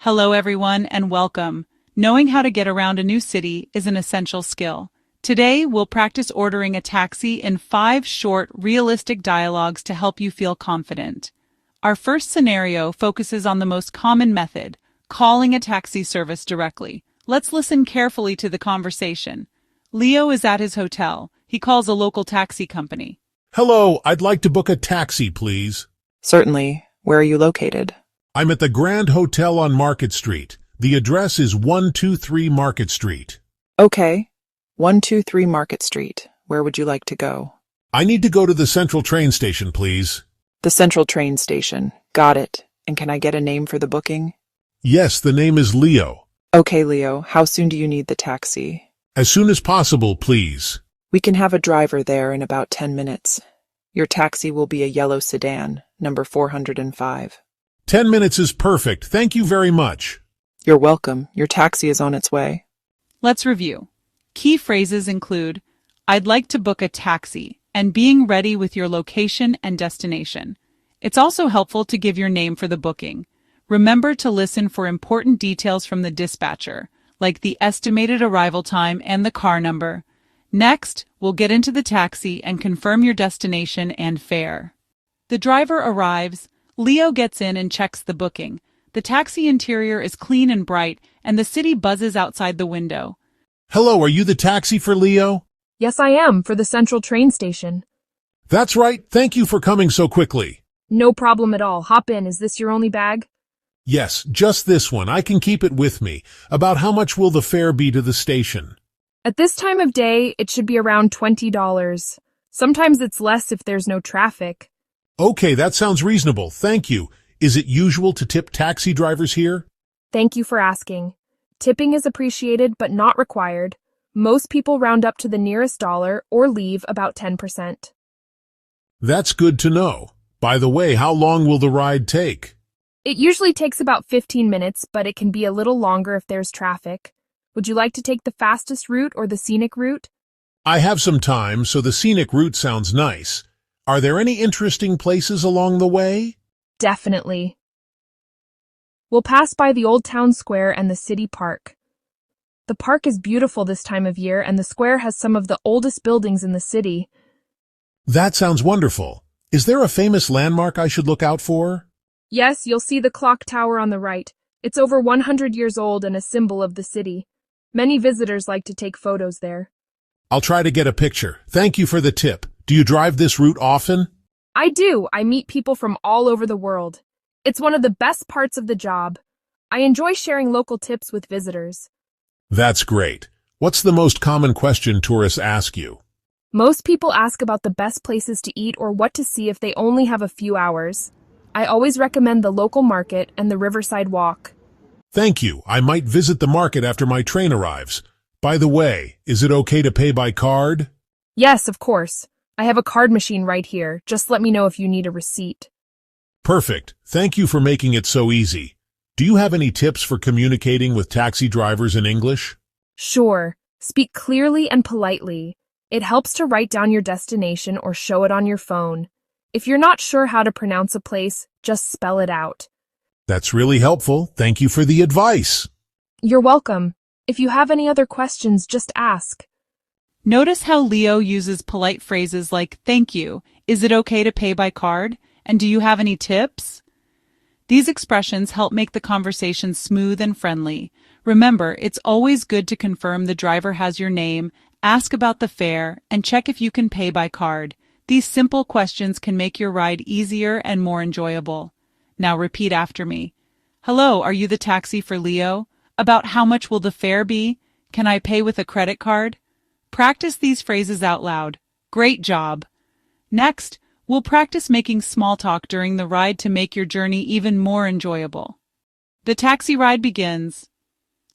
Hello everyone and welcome. Knowing how to get around a new city is an essential skill. Today, we'll practice ordering a taxi in 5 short, realistic dialogues to help you feel confident. Our first scenario focuses on the most common method, calling a taxi service directly. Let's listen carefully to the conversation. Leo is at his hotel. He calls a local taxi company. Hello, I'd like to book a taxi, please. Certainly. Where are you located? I'm at the Grand Hotel on Market Street. The address is 123 Market Street. Okay. 123 Market Street. Where would you like to go? I need to go to the Central train station, please. The Central train station. Got it. And can I get a name for the booking? Yes, the name is Leo. Okay, Leo. How soon do you need the taxi? As soon as possible, please. We can have a driver there in about 10 minutes. Your taxi will be a yellow sedan, number 405. 10 minutes is perfect. Thank you very much. You're welcome. Your taxi is on its way. Let's review. Key phrases include, I'd like to book a taxi, and being ready with your location and destination. It's also helpful to give your name for the booking. Remember to listen for important details from the dispatcher, like the estimated arrival time and the car number. Next, we'll get into the taxi and confirm your destination and fare. The driver arrives. Leo gets in and checks the booking. The taxi interior is clean and bright, and the city buzzes outside the window. Hello, are you the taxi for Leo? Yes, I am, for the Central train station. That's right. Thank you for coming so quickly. No problem at all. Hop in. Is this your only bag? Yes, just this one. I can keep it with me. About how much will the fare be to the station? At this time of day, it should be around $20. Sometimes it's less if there's no traffic. Okay, that sounds reasonable. Thank you. Is it usual to tip taxi drivers here? Thank you for asking. Tipping is appreciated but not required. Most people round up to the nearest dollar or leave about 10%. That's good to know. By the way, how long will the ride take? It usually takes about 15 minutes, but it can be a little longer if there's traffic. Would you like to take the fastest route or the scenic route? I have some time, so the scenic route sounds nice. Are there any interesting places along the way? Definitely. We'll pass by the Old Town Square and the City Park. The park is beautiful this time of year, and the square has some of the oldest buildings in the city. That sounds wonderful. Is there a famous landmark I should look out for? Yes, you'll see the clock tower on the right. It's over 100 years old and a symbol of the city. Many visitors like to take photos there. I'll try to get a picture. Thank you for the tip. Do you drive this route often? I do. I meet people from all over the world. It's one of the best parts of the job. I enjoy sharing local tips with visitors. That's great. What's the most common question tourists ask you? Most people ask about the best places to eat or what to see if they only have a few hours. I always recommend the local market and the Riverside Walk. Thank you. I might visit the market after my train arrives. By the way, is it okay to pay by card? Yes, of course. I have a card machine right here. Just let me know if you need a receipt. Perfect. Thank you for making it so easy. Do you have any tips for communicating with taxi drivers in English? Sure. Speak clearly and politely. It helps to write down your destination or show it on your phone. If you're not sure how to pronounce a place, just spell it out. That's really helpful. Thank you for the advice. You're welcome. If you have any other questions, just ask. Notice how Leo uses polite phrases like, thank you, is it okay to pay by card, and do you have any tips? These expressions help make the conversation smooth and friendly. Remember, it's always good to confirm the driver has your name, ask about the fare, and check if you can pay by card. These simple questions can make your ride easier and more enjoyable. Now repeat after me. Hello, are you the taxi for Leo? About how much will the fare be? Can I pay with a credit card? Practice these phrases out loud. Great job! Next, we'll practice making small talk during the ride to make your journey even more enjoyable. The taxi ride begins.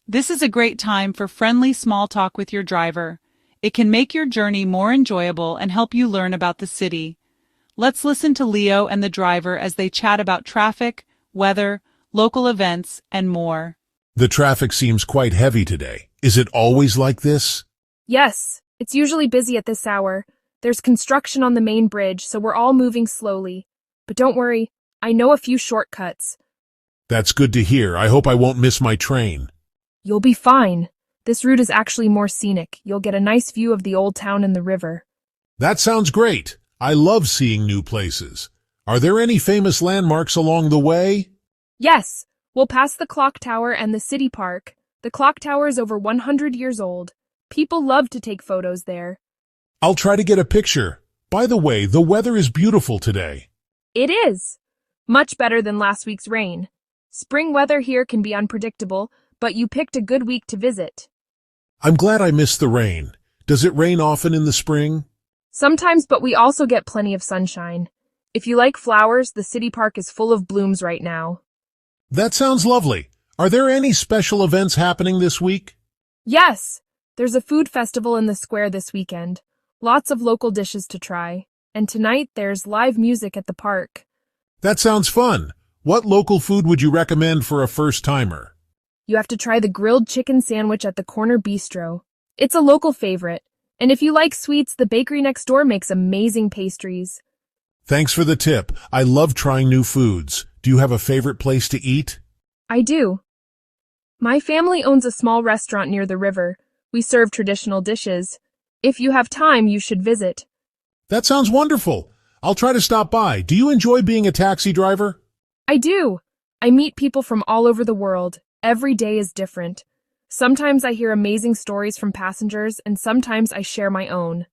This is a great time for friendly small talk with your driver. It can make your journey more enjoyable and help you learn about the city. Let's listen to Leo and the driver as they chat about traffic, weather, local events, and more. The traffic seems quite heavy today. Is it always like this? Yes, it's usually busy at this hour. There's construction on the main bridge, so we're all moving slowly. But don't worry, I know a few shortcuts. That's good to hear. I hope I won't miss my train. You'll be fine. This route is actually more scenic. You'll get a nice view of the old town and the river. That sounds great. I love seeing new places. Are there any famous landmarks along the way? Yes, we'll pass the clock tower and the city park. The clock tower is over 100 years old. People love to take photos there. I'll try to get a picture. By the way, the weather is beautiful today. It is. Much better than last week's rain. Spring weather here can be unpredictable, but you picked a good week to visit. I'm glad I missed the rain. Does it rain often in the spring? Sometimes, but we also get plenty of sunshine. If you like flowers, the city park is full of blooms right now. That sounds lovely. Are there any special events happening this week? Yes, there's a food festival in the square this weekend. Lots of local dishes to try. And tonight there's live music at the park. That sounds fun. What local food would you recommend for a first-timer? You have to try the grilled chicken sandwich at the Corner Bistro. It's a local favorite. And if you like sweets, the bakery next door makes amazing pastries. Thanks for the tip. I love trying new foods. Do you have a favorite place to eat? I do. My family owns a small restaurant near the river. We serve traditional dishes. If you have time, you should visit. That sounds wonderful. I'll try to stop by. Do you enjoy being a taxi driver? I do. I meet people from all over the world. Every day is different. Sometimes I hear amazing stories from passengers, and sometimes I share my own.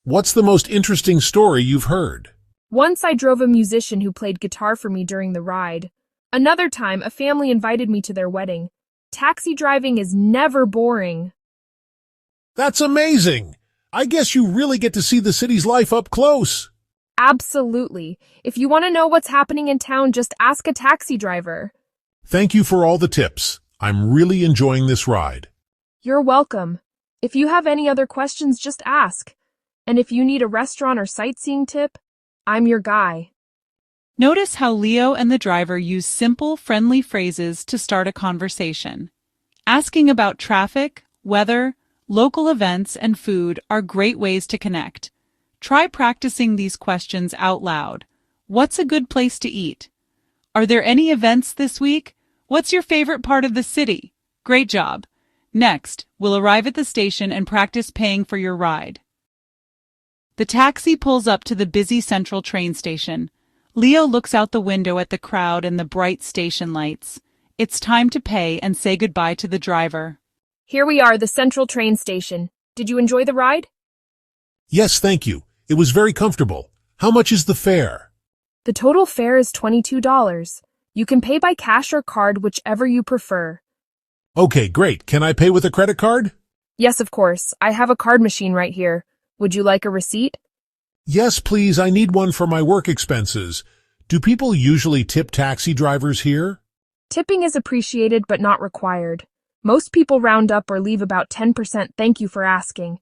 What's the most interesting story you've heard? Once I drove a musician who played guitar for me during the ride. Another time, a family invited me to their wedding. Taxi driving is never boring. That's amazing! I guess you really get to see the city's life up close. Absolutely. If you want to know what's happening in town, just ask a taxi driver. Thank you for all the tips. I'm really enjoying this ride. You're welcome. If you have any other questions, just ask. And if you need a restaurant or sightseeing tip, I'm your guy. Notice how Leo and the driver use simple, friendly phrases to start a conversation. Asking about traffic, weather, local events, and food are great ways to connect. Try practicing these questions out loud. What's a good place to eat? Are there any events this week? What's your favorite part of the city? Great job. Next, we'll arrive at the station and practice paying for your ride. The taxi pulls up to the busy central train station. Leo looks out the window at the crowd and the bright station lights. It's time to pay and say goodbye to the driver. Here we are, the central train station. Did you enjoy the ride? Yes, thank you. It was very comfortable. How much is the fare? The total fare is $22. You can pay by cash or card, whichever you prefer. Okay, great. Can I pay with a credit card? Yes, of course. I have a card machine right here. Would you like a receipt? Yes, please. I need one for my work expenses. Do people usually tip taxi drivers here? Tipping is appreciated but not required. Most people round up or leave about 10%. Thank you for asking.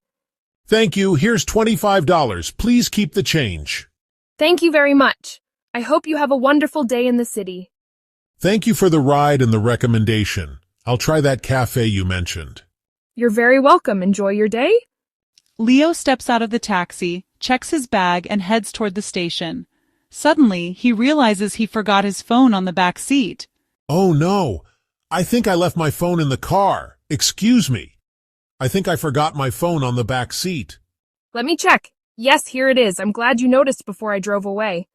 Thank you. Here's $25. Please keep the change. Thank you very much. I hope you have a wonderful day in the city. Thank you for the ride and the recommendation. I'll try that cafe you mentioned. You're very welcome. Enjoy your day. Leo steps out of the taxi, checks his bag, and heads toward the station. Suddenly, he realizes he forgot his phone on the back seat. Oh no, I think I left my phone in the car. Excuse me. I think I forgot my phone on the back seat. Let me check. Yes, here it is. I'm glad you noticed before I drove away.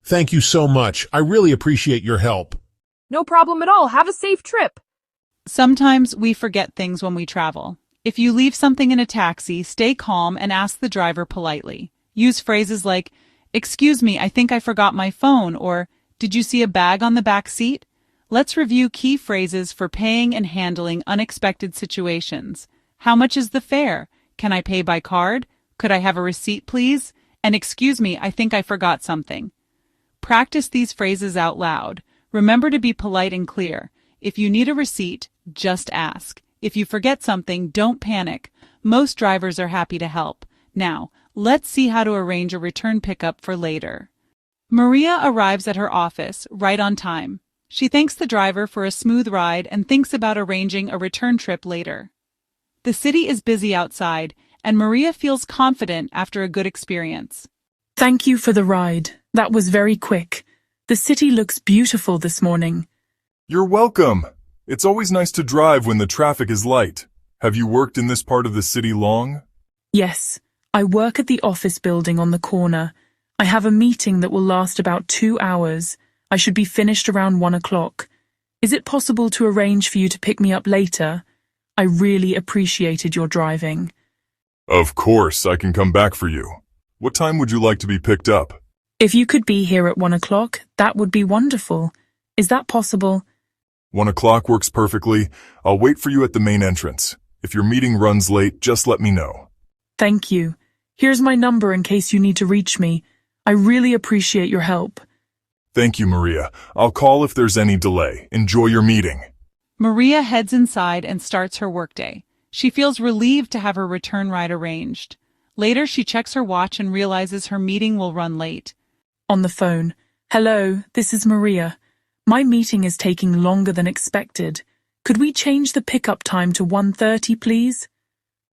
Thank you so much. I really appreciate your help. No problem at all. Have a safe trip. Sometimes we forget things when we travel. If you leave something in a taxi, stay calm and ask the driver politely. Use phrases like, "Excuse me, I think I forgot my phone," or "Did you see a bag on the back seat?" Let's review key phrases for paying and handling unexpected situations. How much is the fare? Can I pay by card? Could I have a receipt, please? And excuse me, I think I forgot something. Practice these phrases out loud. Remember to be polite and clear. If you need a receipt, just ask. If you forget something, don't panic. Most drivers are happy to help. Now, let's see how to arrange a return pickup for later. Maria arrives at her office right on time. She thanks the driver for a smooth ride and thinks about arranging a return trip later. The city is busy outside, and Maria feels confident after a good experience. Thank you for the ride. That was very quick. The city looks beautiful this morning. You're welcome. It's always nice to drive when the traffic is light. Have you worked in this part of the city long? Yes, I work at the office building on the corner. I have a meeting that will last about 2 hours. I should be finished around 1 o'clock. Is it possible to arrange for you to pick me up later? I really appreciated your driving. Of course, I can come back for you. What time would you like to be picked up? If you could be here at 1 o'clock, that would be wonderful. Is that possible? 1 o'clock works perfectly. I'll wait for you at the main entrance. If your meeting runs late, just let me know. Thank you. Here's my number in case you need to reach me. I really appreciate your help. Thank you, Maria. I'll call if there's any delay. Enjoy your meeting. Maria heads inside and starts her workday. She feels relieved to have her return ride arranged. Later, she checks her watch and realizes her meeting will run late. On the phone. Hello, this is Maria. My meeting is taking longer than expected. Could we change the pickup time to 1:30, please?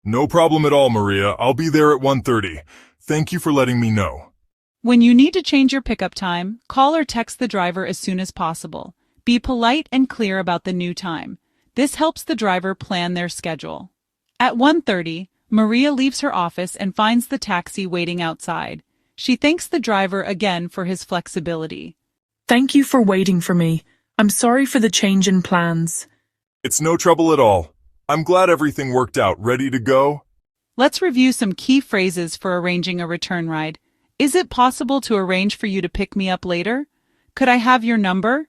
No problem at all, Maria. I'll be there at 1:30. Thank you for letting me know. When you need to change your pickup time, call or text the driver as soon as possible. Be polite and clear about the new time. This helps the driver plan their schedule. At 1:30, Maria leaves her office and finds the taxi waiting outside. She thanks the driver again for his flexibility. Thank you for waiting for me. I'm sorry for the change in plans. It's no trouble at all. I'm glad everything worked out. Ready to go? Let's review some key phrases for arranging a return ride. Is it possible to arrange for you to pick me up later? Could I have your number?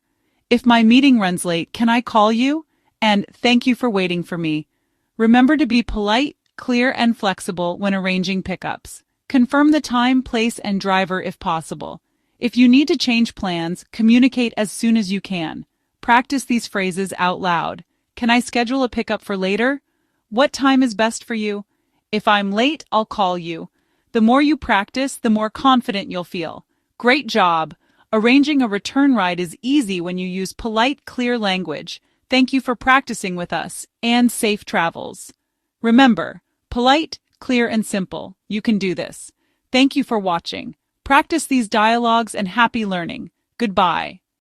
If my meeting runs late, can I call you? And thank you for waiting for me. Remember to be polite, clear, and flexible when arranging pickups. Confirm the time, place, and driver if possible. If you need to change plans, communicate as soon as you can. Practice these phrases out loud. Can I schedule a pickup for later? What time is best for you? If I'm late, I'll call you. The more you practice, the more confident you'll feel. Great job! Arranging a return ride is easy when you use polite, clear language. Thank you for practicing with us, and safe travels. Remember, polite, clear, and simple. You can do this. Thank you for watching. Practice these dialogues and happy learning. Goodbye.